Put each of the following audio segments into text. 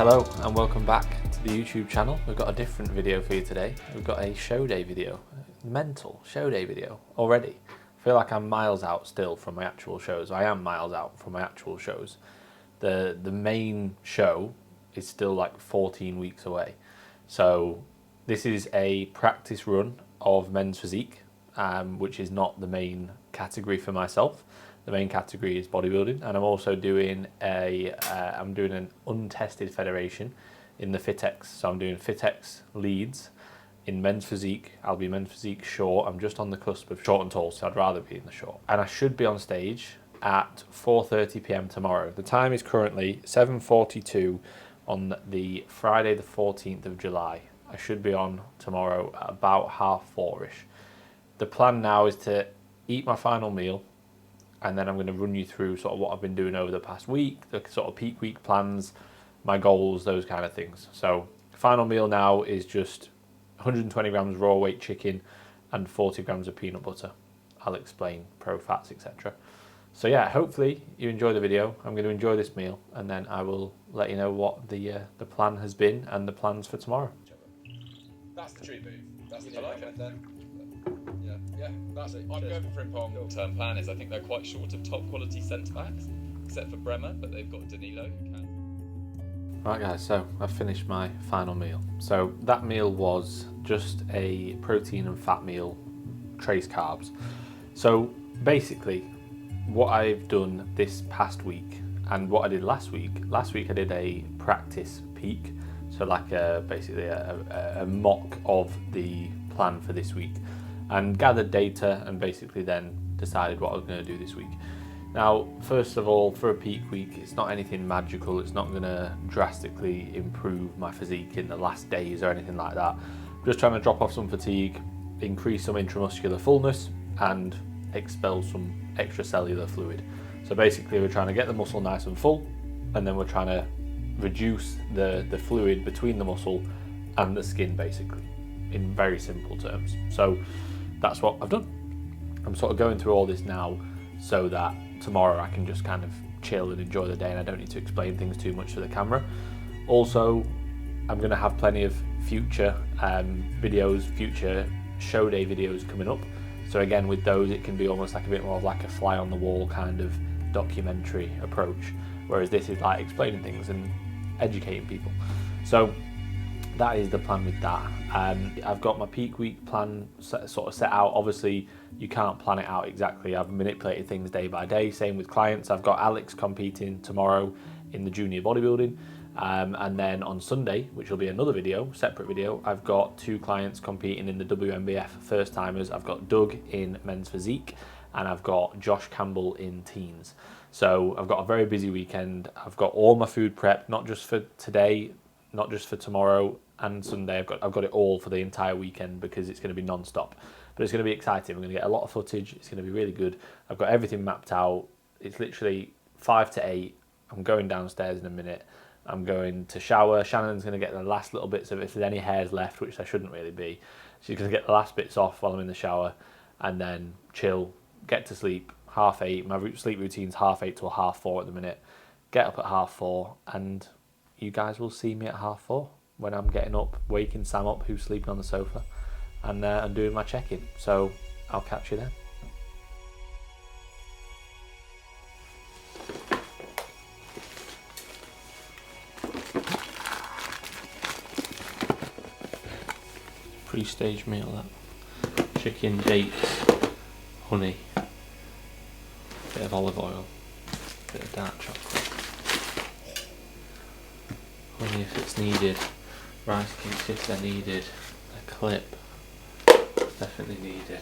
Hello and welcome back to the YouTube channel. We've got a different video for you today. We've got a show day video, mental show day video already. I feel like I'm miles out still from my actual shows. I am miles out from my actual shows. The main show is still like 14 weeks away. So this is a practice run of men's physique, which is not the main category for myself. The main category is bodybuilding, and I'm also doing an untested federation in the FitX. So I'm doing FitX Leeds in men's physique. I'll be men's physique short. I'm just on the cusp of short and tall, so I'd rather be in the short. And I should be on stage at 4:30 p.m. tomorrow. The time is currently 7:42 on the Friday the 14th of July. I should be on tomorrow at about 4:30ish. The plan now is to eat my final meal, and then I'm going to run you through sort of what I've been doing over the past week, the sort of peak week plans, my goals, those kind of things. So final meal now is just 120 grams raw weight chicken and 40 grams of peanut butter. I'll explain pro fats, etc. So yeah, hopefully you enjoy the video. I'm going to enjoy this meal, and then I will let you know what the plan has been and the plans for tomorrow. That's the true move. That's the like it. Yeah, that's it. I'm going for Frimpong. Long-term plan is I think they're quite short of top quality centre backs, except for Bremer, but they've got Danilo who can. Right guys, so I've finished my final meal. So that meal was just a protein and fat meal, trace carbs. So basically what I've done this past week and what I did last week I did a practice peak. So like basically a mock of the plan for this week, and gathered data and basically then decided what I was going to do this week. Now, first of all, for a peak week, it's not anything magical. It's not going to drastically improve my physique in the last days or anything like that. I'm just trying to drop off some fatigue, increase some intramuscular fullness, and expel some extracellular fluid. So basically we're trying to get the muscle nice and full, and then we're trying to reduce the fluid between the muscle and the skin, basically, in very simple terms. So that's what I've done. I'm sort of going through all this now so that tomorrow I can just kind of chill and enjoy the day, and I don't need to explain things too much to the camera. Also, I'm going to have plenty of future videos, future show day videos coming up. So again, with those, it can be almost like a bit more of like a fly on the wall kind of documentary approach, whereas this is like explaining things and educating people. So that is the plan with that. I've got my peak week plan sort of set out. Obviously you can't plan it out exactly. I've manipulated things day by day. Same with clients. I've got Alex competing tomorrow in the junior bodybuilding, and then on Sunday, which will be another video, separate video, I've got 2 clients competing in the WMBF first timers. I've got Doug in men's physique, and I've got Josh Campbell in teens. So I've got a very busy weekend. I've got all my food prepped, not just for today, not just for tomorrow and Sunday. I've got it all for the entire weekend because it's going to be non-stop. But it's going to be exciting. We're going to get a lot of footage. It's going to be really good. I've got everything mapped out. It's literally 5 to 8. I'm going downstairs in a minute. I'm going to shower. Shannon's going to get the last little bits of it. If there's any hairs left, which there shouldn't really be, she's going to get the last bits off while I'm in the shower, and then chill, get to sleep. 8:30. My sleep routine's 8:30 till 4:30 at the minute. Get up at 4:30, and you guys will see me at 4:30 when I'm getting up, waking Sam up, who's sleeping on the sofa, and I'm doing my check-in. So I'll catch you then. Pre-stage meal, that chicken, dates, honey, bit of olive oil, bit of dark chocolate, honey if it's needed, rice cakes if they're needed, a clip, definitely needed,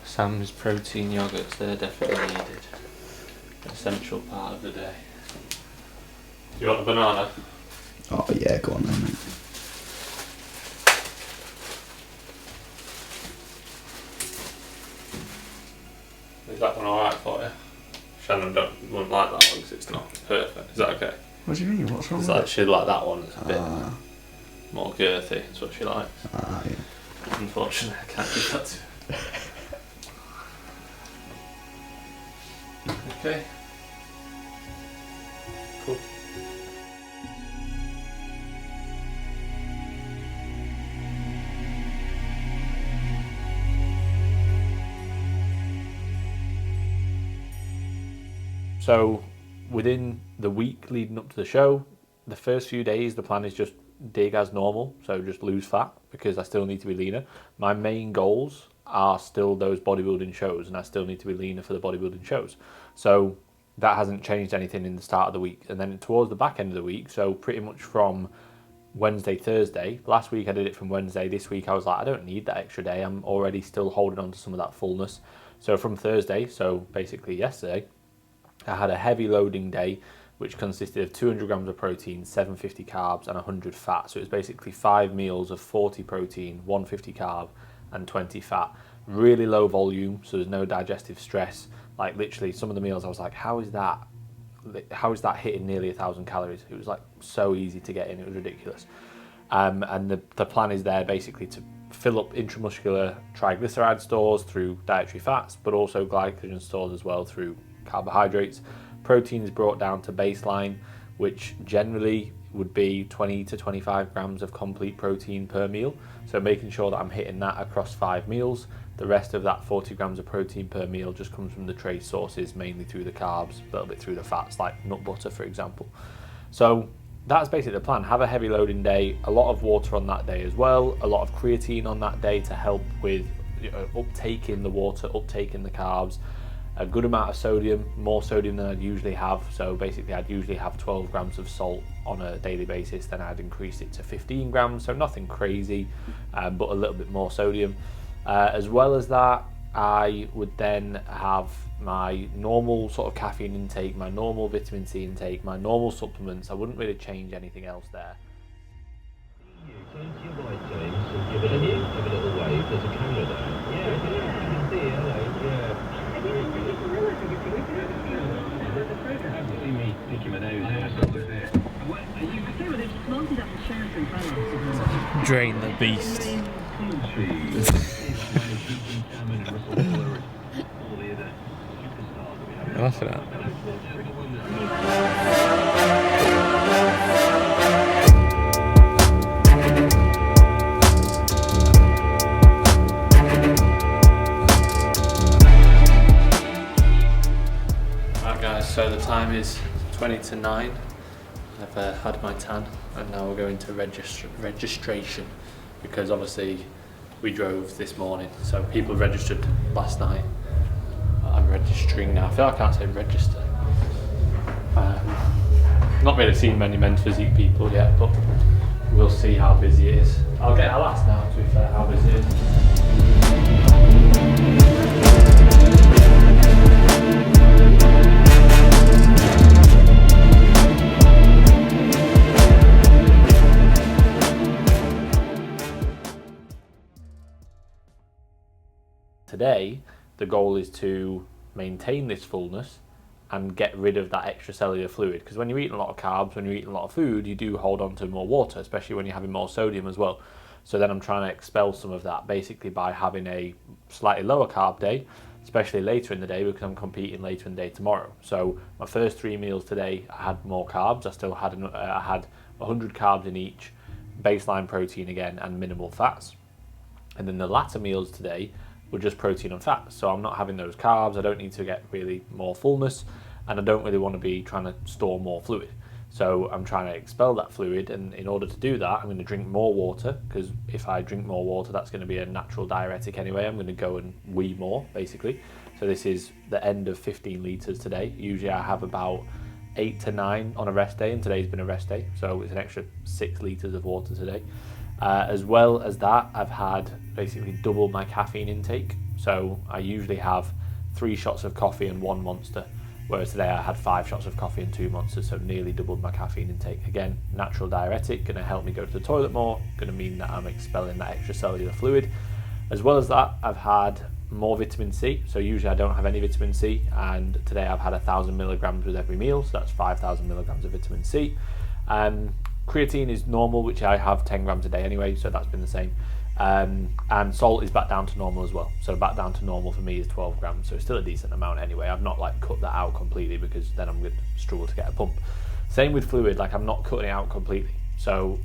Sam's protein yogurts, they're definitely needed, an essential part of the day. Do you want a banana? Oh yeah, go on then, mate. Is that one alright for you? Shannon wouldn't like that one because it's not perfect. Is that okay? What do you mean? What's wrong It's with like it? she'd like that one. It's a bit more girthy. That's what she likes. Yeah. Unfortunately, I can't give that to her. Okay. Cool. So within the week leading up to the show, the first few days, the plan is just dig as normal. So just lose fat because I still need to be leaner. My main goals are still those bodybuilding shows, and I still need to be leaner for the bodybuilding shows. So that hasn't changed anything in the start of the week. And then towards the back end of the week, so pretty much from Wednesday, Thursday, last week I did it from Wednesday, this week I was like, I don't need that extra day, I'm already still holding on to some of that fullness. So from Thursday, so basically yesterday, I had a heavy loading day, which consisted of 200 grams of protein, 750 carbs, and 100 fat. So it was basically 5 meals of 40 protein, 150 carb, and 20 fat. Really low volume, so there's no digestive stress. Like literally, some of the meals I was like, how is that hitting nearly 1,000 calories? It was like so easy to get in, it was ridiculous. And the plan is there basically to fill up intramuscular triglyceride stores through dietary fats, but also glycogen stores as well through carbohydrates. Protein is brought down to baseline, which generally would be 20 to 25 grams of complete protein per meal. So making sure that I'm hitting that across 5 meals. The rest of that 40 grams of protein per meal just comes from the trace sources, mainly through the carbs, a little bit through the fats, like nut butter, for example. So that's basically the plan. Have a heavy loading day, a lot of water on that day as well, a lot of creatine on that day to help with uptaking the water, uptaking the carbs, a good amount of sodium, more sodium than I'd usually have. So basically I'd usually have 12 grams of salt on a daily basis, then I'd increase it to 15 grams, so nothing crazy, but a little bit more sodium. As well as that, I would then have my normal sort of caffeine intake, my normal vitamin C intake, my normal supplements. I wouldn't really change anything else there. Turn to your right, James, and give it a little wave. There's a camera there. Yeah, you can see it. Hello. Yeah. See me picking my nose. Drain the beast. Laugh at that. Right guys, so the time is 20 to 9. I've had my tan and now we're going to registration because obviously we drove this morning, so people registered last night. I'm registering now. I feel like I can't say register. Not really seen many men's physique people yet, but we'll see how busy it is. I'll ask now, to be fair, how busy it is. Today, the goal is to maintain this fullness and get rid of that extracellular fluid, because when you're eating a lot of carbs, when you're eating a lot of food, you do hold on to more water, especially when you're having more sodium as well. So then I'm trying to expel some of that basically by having a slightly lower carb day, especially later in the day because I'm competing later in the day tomorrow. So my first 3 meals today, I had more carbs. I had 100 carbs in each, baseline protein again, and minimal fats. And then the latter meals today were just protein and fat. So I'm not having those carbs, I don't need to get really more fullness, and I don't really want to be trying to store more fluid. So I'm trying to expel that fluid, and in order to do that, I'm going to drink more water, because if I drink more water, that's going to be a natural diuretic anyway. I'm going to go and wee more, basically. So this is the end of 15 litres today. Usually I have about 8 to 9 on a rest day, and today's been a rest day, so it's an extra 6 litres of water today. As well as that, I've had basically double my caffeine intake. So I usually have 3 shots of coffee and 1 Monster, whereas today I had 5 shots of coffee and 2 Monsters, so nearly doubled my caffeine intake. Again, natural diuretic, going to help me go to the toilet more, going to mean that I'm expelling that extracellular fluid. As well as that, I've had more vitamin C. So usually I don't have any vitamin C, and today I've had 1,000 milligrams with every meal, so that's 5,000 milligrams of vitamin C. Creatine is normal, which I have 10 grams a day anyway, so that's been the same. And salt is back down to normal as well. So back down to normal for me is 12 grams, so it's still a decent amount anyway. I've not like cut that out completely because then I'm going to struggle to get a pump. Same with fluid, like I'm not cutting it out completely. So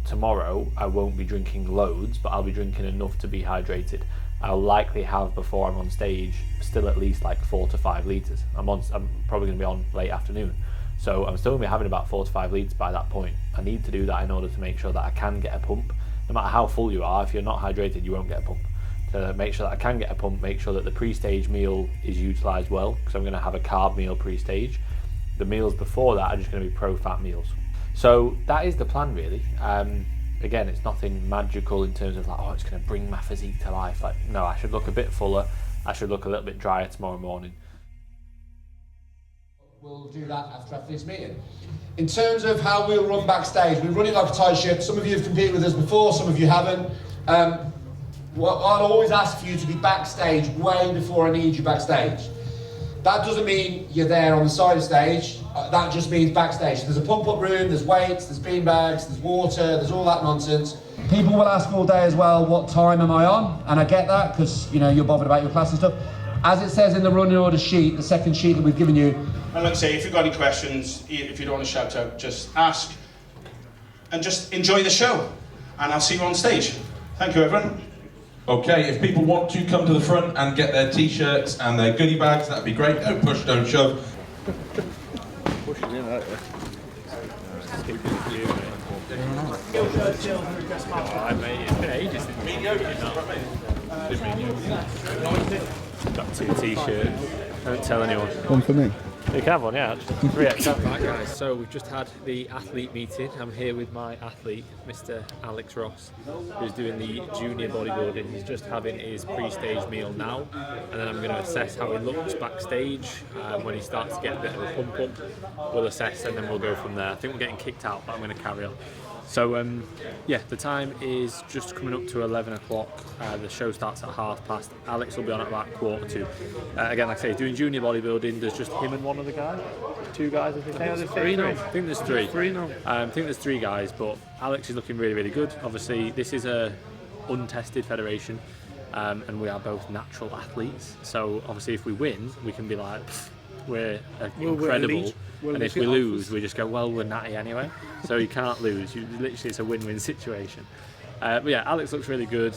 tomorrow I won't be drinking loads, but I'll be drinking enough to be hydrated. I'll likely have, before I'm on stage, still at least like 4 to 5 litres. I'm probably going to be on late afternoon, so I'm still going to be having about 4 to 5 litres by that point. I need to do that in order to make sure that I can get a pump. No matter how full you are, if you're not hydrated, you won't get a pump. To make sure that I can get a pump, make sure that the pre-stage meal is utilised well, because I'm going to have a carb meal pre-stage. The meals before that are just going to be pro-fat meals. So that is the plan, really. Again, it's nothing magical in terms of like, oh, it's going to bring my physique to life. Like, no, I should look a bit fuller. I should look a little bit drier tomorrow morning. We'll do that after this meeting. In terms of how we'll run backstage, we run it like a tight ship. Some of you have competed with us before, some of you haven't. Well, I'd always ask for you to be backstage way before I need you backstage. That doesn't mean you're there on the side of stage. That just means backstage. There's a pump-up room, there's weights, there's bean bags, there's water, there's all that nonsense. People will ask all day as well, what time am I on? And I get that, because you're bothered about your class and stuff. As it says in the running order sheet, the second sheet that we've given you. And let's say, if you've got any questions, if you don't want to shout out, just ask. And just enjoy the show. And I'll see you on stage. Thank you, everyone. Okay, if people want to come to the front and get their t-shirts and their goodie bags, that'd be great. Don't push, don't shove. Pushing in, aren't you? It's been ages since we've got 2 t-shirts. Don't tell anyone. One for me. You can have one, yeah. 3XL. Right, guys, so we've just had the athlete meeting. I'm here with my athlete, Mr. Alex Ross, who's doing the junior bodybuilding. He's just having his pre-stage meal now, and then I'm going to assess how he looks backstage. When he starts to get a bit of a pump up, we'll assess, and then we'll go from there. I think we're getting kicked out, but I'm going to carry on. So yeah, the time is just coming up to 11 o'clock. The show starts at 1:30. Alex will be on at about 1:45. Again, like I say, he's doing junior bodybuilding. There's just him and one other guy. 2 guys, I think. There's 3 now. I think there's 3. 3 now. I think there's 3 guys, but Alex is looking really, really good. Obviously, this is a untested federation, and we are both natural athletes. So obviously, if we win, we can be like, we're incredible. And if we lose, we just go, well, we're natty anyway. So you can't lose. Literally, it's a win-win situation. But yeah, Alex looks really good.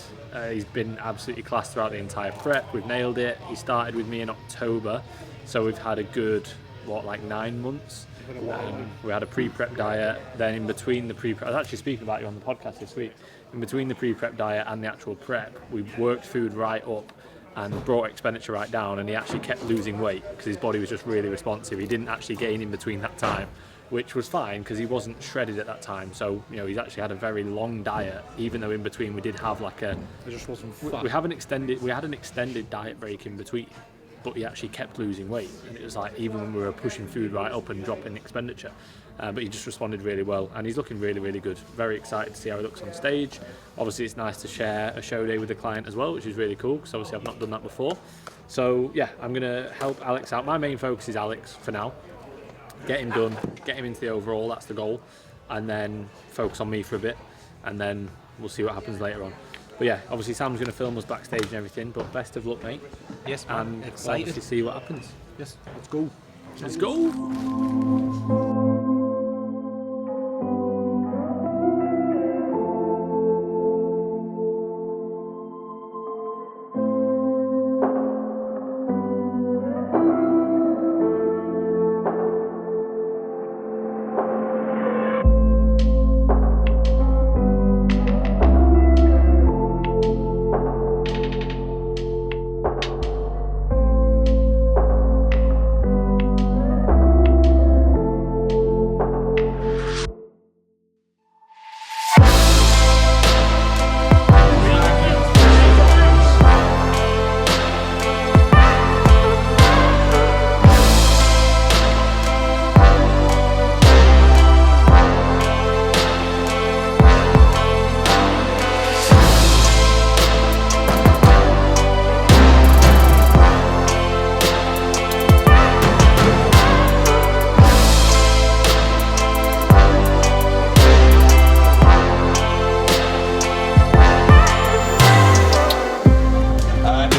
He's been absolutely class throughout the entire prep. We've nailed it. He started with me in October, so we've had a good, 9 months. We had a pre-prep diet. Then in between the pre-prep, I was actually speaking about you on the podcast this week. In between the pre-prep diet and the actual prep, we worked food right up and brought expenditure right down, and he actually kept losing weight because his body was just really responsive. He didn't actually gain in between that time, which was fine because he wasn't shredded at that time. So he's actually had a very long diet, even though in between we did have like a, it just wasn't fat. We had an extended diet break in between, but he actually kept losing weight, and it was like, even when we were pushing food right up and dropping expenditure, but he just responded really well, and he's looking really, really good. Very excited to see how he looks on stage. Obviously, it's nice to share a show day with the client as well, which is really cool, because obviously I've not done that before. So yeah, I'm going to help Alex out. My main focus is Alex for now. Get him done, get him into the overall, that's the goal, and then focus on me for a bit, and then we'll see what happens later on. But yeah, obviously Sam's going to film us backstage and everything, but best of luck, mate. Yes, man. And Excited. We'll see what happens. Yes, let's go. Let's go!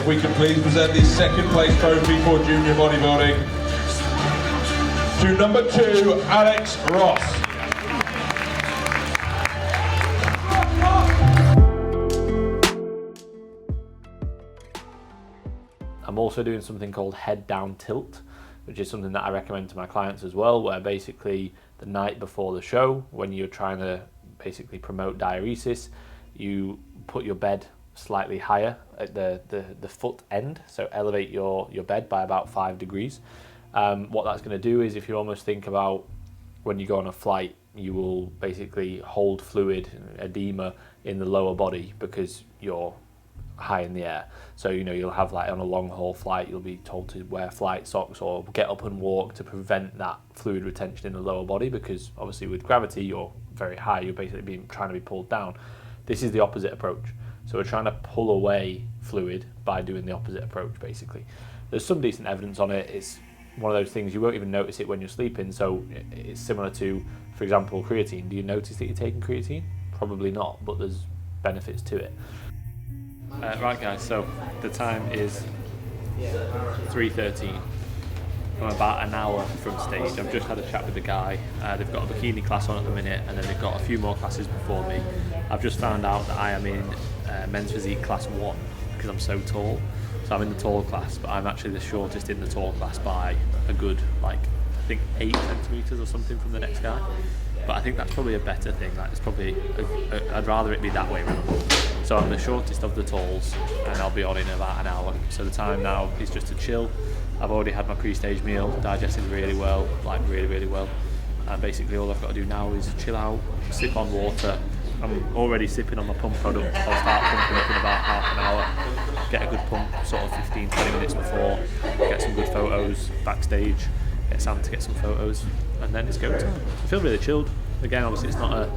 We can please present the second place trophy for junior bodybuilding to number 2, Alex Ross. I'm also doing something called head down tilt, which is something that I recommend to my clients as well, where basically the night before the show, when you're trying to basically promote diuresis, you put your bed slightly higher at the foot end, so elevate your bed by about 5 degrees. What that's going to do is, if you almost think about when you go on a flight, you will basically hold fluid, edema in the lower body because you're high in the air. So you'll have, like, on a long haul flight, you'll be told to wear flight socks or get up and walk to prevent that fluid retention in the lower body, because obviously with gravity you're very high, you're basically trying to be pulled down. This is the opposite approach. So we're trying to pull away fluid by doing the opposite approach, basically. There's some decent evidence on it. It's one of those things you won't even notice it when you're sleeping. So it's similar to, for example, creatine. Do you notice that you're taking creatine? Probably not, but there's benefits to it. Right guys, so the time is 3:13. I'm about an hour from stage. I've just had a chat with the guy. They've got a bikini class on at the minute, and then they've got a few more classes before me. I've just found out that I am in men's physique class 1 because I'm so tall. So I'm in the tall class, but I'm actually the shortest in the tall class by a good, like, I think 8 centimetres or something from the next guy. But I think that's probably a better thing. Like, it's probably, I'd rather it be that way around. So I'm the shortest of the talls, and I'll be on in about an hour. So the time now is just to chill. I've already had my pre-stage meal, digested really well, like really well. And basically all I've got to do now is chill out, sip on water. I'm already sipping on my pump product. I'll start pumping up in about half an hour. Get a good pump sort of 15-20 minutes before. Get some good photos backstage. Get Sam to get some photos, and then it's go time. I feel really chilled. Again, obviously it's not a,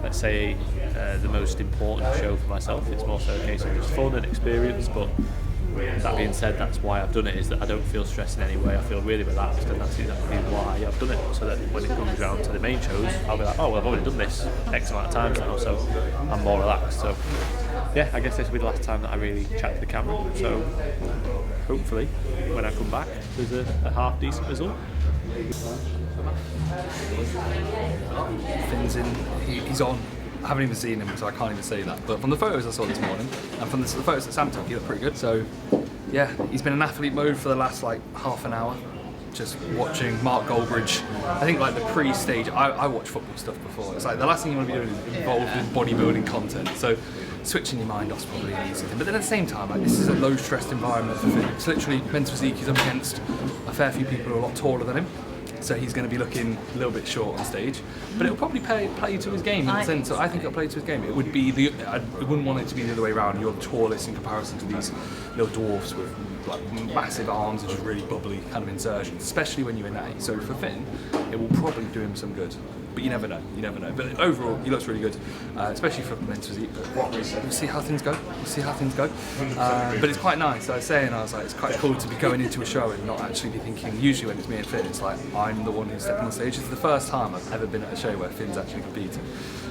let's say, the most important show for myself. It's more so a case of just fun and experience, but that being said, that's why I've done it, is that I don't feel stressed in any way. I feel really relaxed, and that's exactly why I've done it, so that when it comes around to the main shows, I'll be like, oh, well, I've already done this X amount of times now, so I'm more relaxed. So yeah, I guess this will be the last time that I really chat to the camera, so hopefully when I come back there's a half decent result. Finn's in, he's on. I haven't even seen him, so I can't even say that. But from the photos I saw this morning, and from the photos that Sam took, he looked pretty good. So, yeah, he's been in athlete mode for the last, like, half an hour, just watching Mark Goldbridge. I think, like, the pre-stage, I watch football stuff before. It's like the last thing you want to be doing is involved in bodybuilding content. So, switching your mind off's probably an easy thing. But then at the same time, like, this is a low-stressed environment for Finn. It's literally men's physique. He's up against a fair few people who are a lot taller than him. So he's going to be looking a little bit short on stage, but it'll probably play to his game in the sense. So I think it'll play to his game. It would be I wouldn't want it to be the other way around. You're the tallest in comparison to these little dwarfs with, like, massive arms and just really bubbly kind of insertions, especially when you're in NATTY. So for Finn, it will probably do him some good. But you never know. You never know. But overall, he looks really good, especially for men's physique. But we'll see how things go. But it's quite nice. I was saying, I was like, it's quite cool to be going into a show and not actually be thinking. Usually when it's me and Finn, it's like I'm the one who's stepping on stage. It's the first time I've ever been at a show where Finn's actually competing.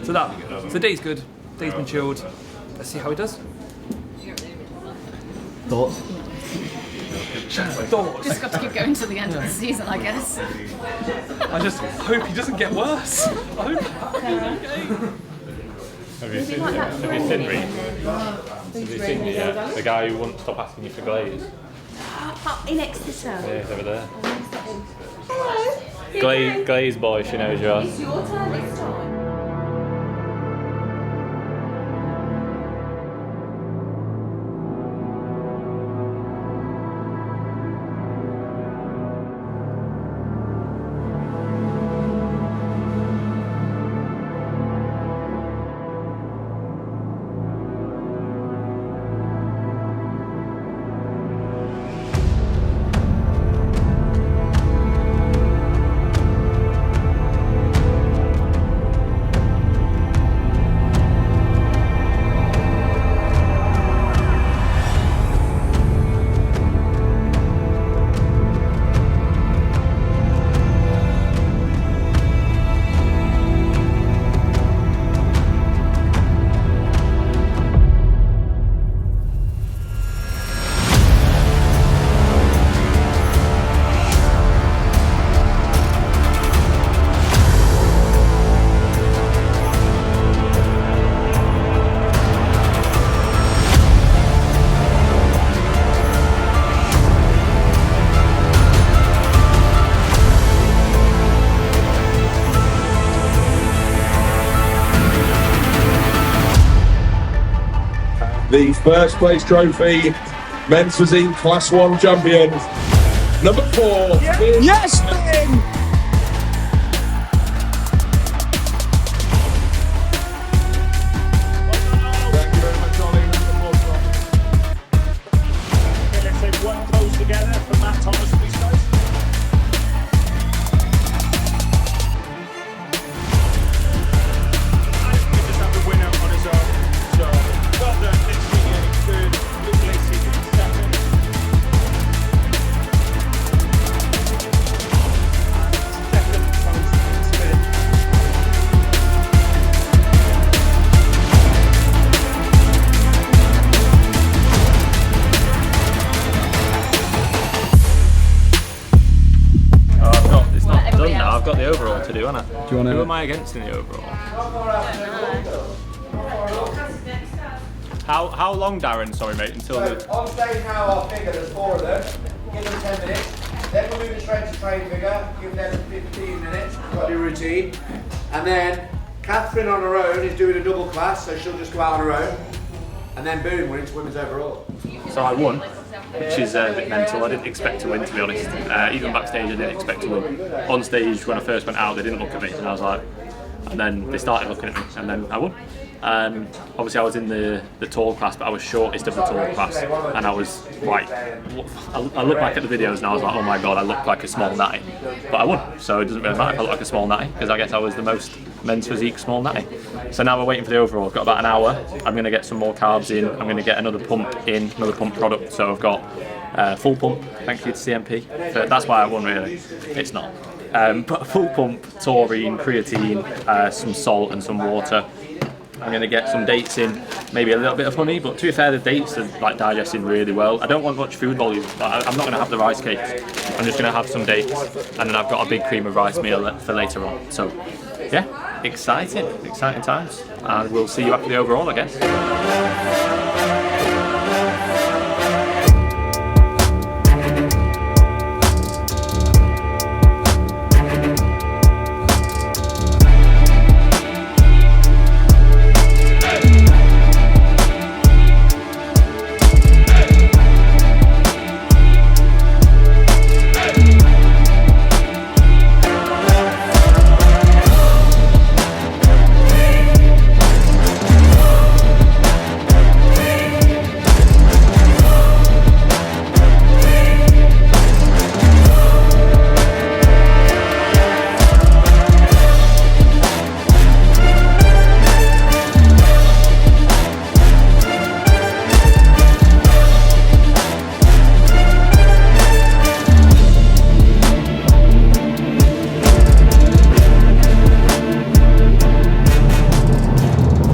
So that'll be good. So day's good. Day's been chilled. Let's see how he does. Thoughts? Just got to keep going to the end of the season, I guess. I just hope he doesn't get worse. I hope. Have you seen Reed? Have you seen the guy who wouldn't stop asking you for glaze? In Exeter. Yeah, he's over there. Hello. Glaze boy, she knows you're on. It's your turn this time. the first place trophy, Men's Physique Class 1 champion, number 4. Yes, Ben! I've got the overall to do, haven't I? Do you want to? Who am I against in the overall? How long, Darren? Sorry, mate. Until so on stage now, I'll figure there's 4 of them. Give them 10 minutes. Then we'll move straight to train figure. Give them 15 minutes. We've got to do routine. And then Catherine on her own is doing a double class, so she'll just go out on her own. And then boom, we're into women's overall. So I won, which is a bit mental. I didn't expect to win, to be honest. Even backstage, I didn't expect to win. On stage, when I first went out, they didn't look at me, and I was like, and then they started looking at me, and then I won. Obviously, I was in the tall class, but I was shortest of the tall class, and I was like, I look back at the videos and I was like, oh my god, I look like a small natty. But I won, so it doesn't really matter if I look like a small natty, because I guess I was the most men's physique small natty. So now we're waiting for the overall. I've got about an hour. I'm going to get some more carbs in. I'm going to get another pump in, another pump product. So I've got full pump, thank you to CMP. That's why I won, really. It's not. But full pump, taurine, creatine, some salt and some water. I'm going to get some dates in, maybe a little bit of honey, but to be fair, the dates are like digesting really well. I don't want much food volume, but I'm not going to have the rice cakes. I'm just going to have some dates, and then I've got a big cream of rice meal for later on. So yeah, exciting times, and we'll see you after the overall, I guess.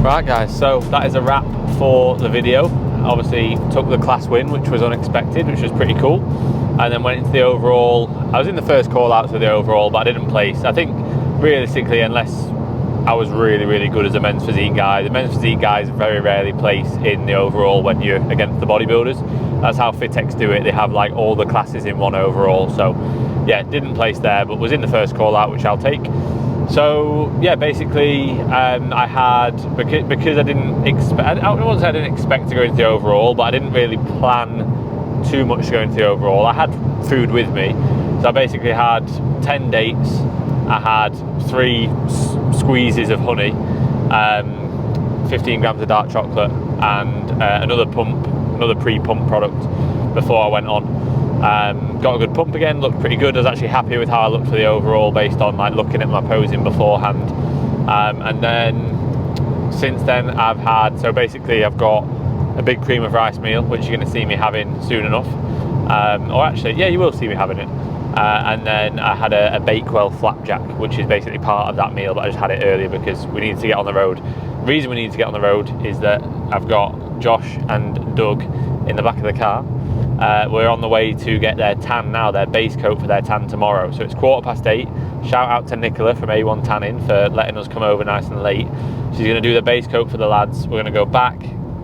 Right guys, so that is a wrap for the video. Obviously took the class win, which was unexpected, which was pretty cool, and then went into the overall. I was in the first call out to the overall, but I didn't place. I think realistically, unless I was really good as a men's physique guy, the men's physique guys very rarely place in the overall when you're against the bodybuilders. That's how FitX do it. They have like all the classes in one overall. So yeah, didn't place there, but was in the first call out, which I'll take. So yeah, basically I had, because I didn't expect, I wouldn't say I didn't expect to go into the overall, but I didn't really plan too much to go into the overall. I had food with me, so I basically had 10 dates, I had 3 squeezes of honey, 15 grams of dark chocolate, and another pre-pump product before I went on. Got a good pump again, looked pretty good. I was actually happy with how I looked for the overall based on like looking at my posing beforehand. And then since then I've had, so basically I've got a big cream of rice meal, which you're going to see me having soon enough. Or actually, yeah, you will see me having it. And then I had a Bakewell flapjack, which is basically part of that meal, but I just had it earlier because we needed to get on the road. The reason we need to get on the road is that I've got Josh and Doug in the back of the car. We're on the way to get their tan now, their base coat for their tan tomorrow. So it's 8:15. Shout out to Nicola from A1 Tanning for letting us come over nice and late. She's going to do the base coat for the lads. We're going to go back,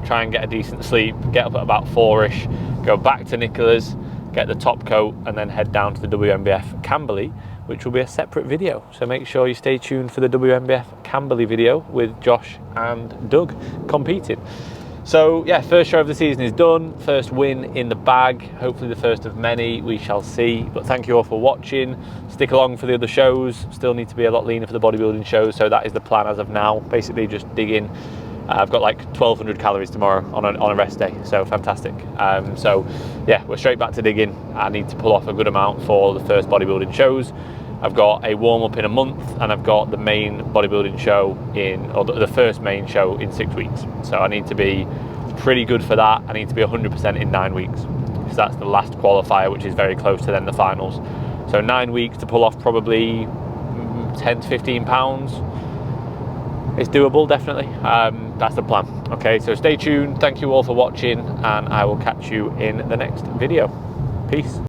try and get a decent sleep, get up at about 4ish, go back to Nicola's, get the top coat, and then head down to the WNBF Camberley, which will be a separate video. So make sure you stay tuned for the WNBF Camberley video with Josh and Doug competing. So yeah, first show of the season is done, first win in the bag, hopefully the first of many, we shall see. But thank you all for watching, stick along for the other shows, still need to be a lot leaner for the bodybuilding shows, so that is the plan as of now, basically just dig in. I've got like 1,200 calories tomorrow on a rest day, so fantastic. So yeah, we're straight back to digging. I need to pull off a good amount for the first bodybuilding shows. I've got a warm-up in a month, and I've got the main bodybuilding show or the first main show in 6 weeks. So I need to be pretty good for that. I need to be 100% in 9 weeks, because that's the last qualifier, which is very close to then the finals. So 9 weeks to pull off probably 10 to 15 pounds. It's doable, definitely. That's the plan. Okay, so stay tuned. Thank you all for watching, and I will catch you in the next video. Peace.